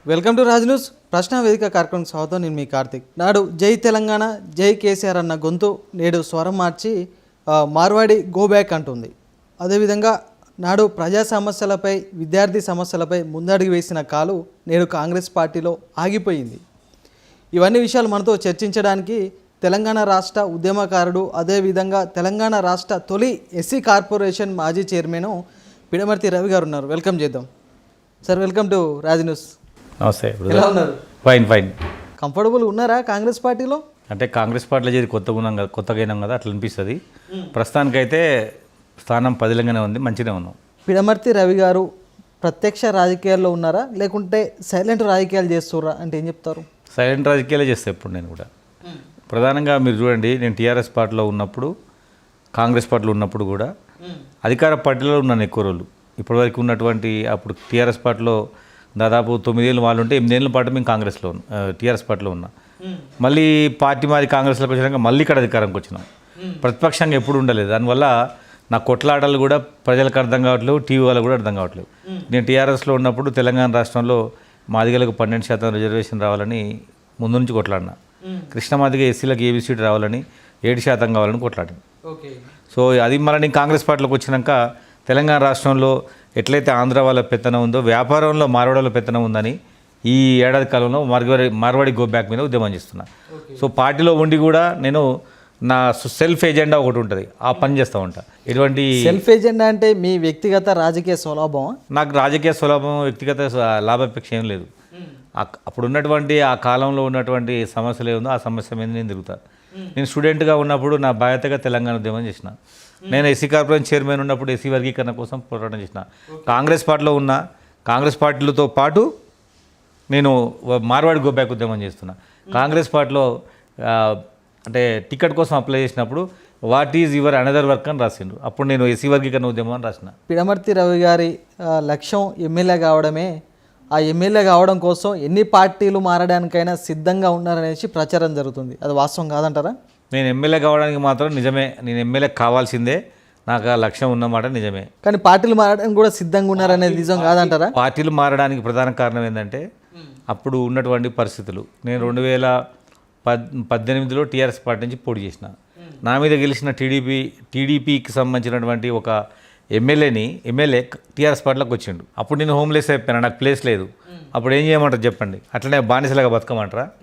Welcome to Raj news. ప్రశ్న వేదిక కార్యక్రమం స్వాగతం. నేను మీ కార్తిక్. నాడు జై తెలంగాణ జై కేసీఆర్ అన్న గొంతు నేడు స్వరం మార్చి మార్వాడి గో బ్యాక్ అంటుంది. అదేవిధంగా నాడు ప్రజా సమస్యలపై విద్యార్థి సమస్యలపై ముందడుగు వేసిన కాలు నేడు కాంగ్రెస్ పార్టీలో ఆగిపోయింది. ఇవన్నీ విషయాలు మనతో చర్చించడానికి తెలంగాణ రాష్ట్ర ఉద్యమకారుడు, అదేవిధంగా తెలంగాణ రాష్ట్ర తొలి ఎస్సీ కార్పొరేషన్ మాజీ చైర్మన్ పిడమర్తి రవి గారు ఉన్నారు. వెల్కమ్ చేద్దాం sir. Welcome to Raj news. నమస్తే. ఎలా ఉన్నారు? ఫైన్. కంఫర్టబుల్ ఉన్నారా కాంగ్రెస్ పార్టీలో? అంటే కాంగ్రెస్ పార్టీలో చేరి కొత్తగా అయినాం కదా, అట్లా అనిపిస్తుంది. ప్రస్తుతానికైతే స్థానం పదిలంగానే ఉంది, మంచిగా ఉన్నాం. పిడమర్తి రవి గారు ప్రత్యక్ష రాజకీయాల్లో ఉన్నారా, లేకుంటే సైలెంట్ రాజకీయాలు చేస్తున్నారా అంటే ఏం చెప్తారు? సైలెంట్ రాజకీయాలే చేస్తాను ఇప్పుడు నేను కూడా. ప్రధానంగా మీరు చూడండి, నేను టీఆర్ఎస్ పార్టీలో ఉన్నప్పుడు, కాంగ్రెస్ పార్టీలో ఉన్నప్పుడు కూడా అధికార పార్టీలో ఉన్నాను ఎక్కువ రోజులు. ఇప్పటివరకు ఉన్నటువంటి అప్పుడు టీఆర్ఎస్ పార్టీలో దాదాపు 9 ఏళ్ళు వాళ్ళు ఉంటే 8 ఏళ్ళ పాటు మేము కాంగ్రెస్లో టీఆర్ఎస్ పార్టీలో ఉన్నా. మళ్ళీ పార్టీ మాది కాంగ్రెస్లోకి వచ్చినాక మళ్ళీ ఇక్కడ అధికారంకి వచ్చినాం. ప్రతిపక్షంగా ఎప్పుడు ఉండలేదు. దానివల్ల నా కొట్లాటలు కూడా ప్రజలకు అర్థం కావట్లేదు, టీవీ వాళ్ళకు కూడా అర్థం కావట్లేదు. నేను టీఆర్ఎస్లో ఉన్నప్పుడు తెలంగాణ రాష్ట్రంలో మాదిగలకు 12% రిజర్వేషన్ రావాలని ముందు నుంచి కొట్లాడినా. కృష్ణమాదిగ ఎస్సీలకు ఏబీ సీట్ రావాలని 7% కావాలని కొట్లాడింది. సో అది మళ్ళీ నేను కాంగ్రెస్ పార్టీలోకి వచ్చినాక తెలంగాణ రాష్ట్రంలో ఎట్లయితే ఆంధ్ర వాళ్ళ పెత్తనం ఉందో వ్యాపారంలో మార్వాడీల పెత్తనం ఉందని ఈ ఏడాది కాలంలో మార్వాడి గో బ్యాక్ మీద ఉద్యమం చేస్తున్నా. సో పార్టీలో ఉండి కూడా నేను నా సెల్ఫ్ ఎజెండా ఒకటి ఉంటుంది, ఆ పని చేస్తూ ఉంటా. ఎటువంటి సెల్ఫ్ ఎజెండా అంటే మీ వ్యక్తిగత రాజకీయ స్వలాభం? నాకు రాజకీయ స్వలాభం, వ్యక్తిగత లాభాపేక్ష ఏం లేదు. అప్పుడు ఉన్నటువంటి ఆ కాలంలో ఉన్నటువంటి సమస్యలు ఏముందో ఆ సమస్య మీద నేను తిరుగుతాను. నేను స్టూడెంట్గా ఉన్నప్పుడు నా బాధ్యతగా తెలంగాణ ఉద్యమం చేసిన. నేను ఎస్సీ కార్పొరేషన్ చైర్మన్ ఉన్నప్పుడు ఎస్సీ వర్గీకరణ కోసం పోరాటం చేసిన. కాంగ్రెస్ పార్టీలో ఉన్న కాంగ్రెస్ పార్టీలతో పాటు నేను మార్వాడి గో బ్యాక్ ఉద్యమం చేస్తున్నా. కాంగ్రెస్ పార్టీలో అంటే టికెట్ కోసం అప్లై చేసినప్పుడు what is your another work అని రాసిండు. అప్పుడు నేను ఎస్సీ వర్గీకరణ ఉద్యమం అని రాసిన. పిడమర్తి రవి గారి లక్ష్యం ఎమ్మెల్యే కావడమే. ఆ ఎమ్మెల్యే కావడం కోసం ఎన్ని పార్టీలు మారడానికైనా సిద్ధంగా ఉన్నారనేసి ప్రచారం జరుగుతుంది. అది వాస్తవం కాదంటారా? నేను ఎమ్మెల్యే కావడానికి మాత్రం నిజమే, నేను ఎమ్మెల్యే కావాల్సిందే, నాకు ఆ లక్ష్యం ఉన్నమాట నిజమే. కానీ పార్టీలు మారడానికి కూడా సిద్ధంగా ఉన్నారనేది నిజం కాదంటారా? పార్టీలు మారడానికి ప్రధాన కారణం ఏంటంటే అప్పుడు ఉన్నటువంటి పరిస్థితులు. నేను 2018లో టీఆర్ఎస్ పార్టీ నుంచి పోటీ చేసిన. నా మీద గెలిచిన టీడీపీకి సంబంధించినటువంటి ఒక ఎమ్మెల్యే టీఆర్ఎస్ పార్టీలోకి వచ్చిండు. అప్పుడు నేను హోమ్లెస్ అయిపోయాను, నాకు ప్లేస్ లేదు. అప్పుడు ఏం చేయమంటారు చెప్పండి? అట్లనే బానిసలాగా బతకమంటారా?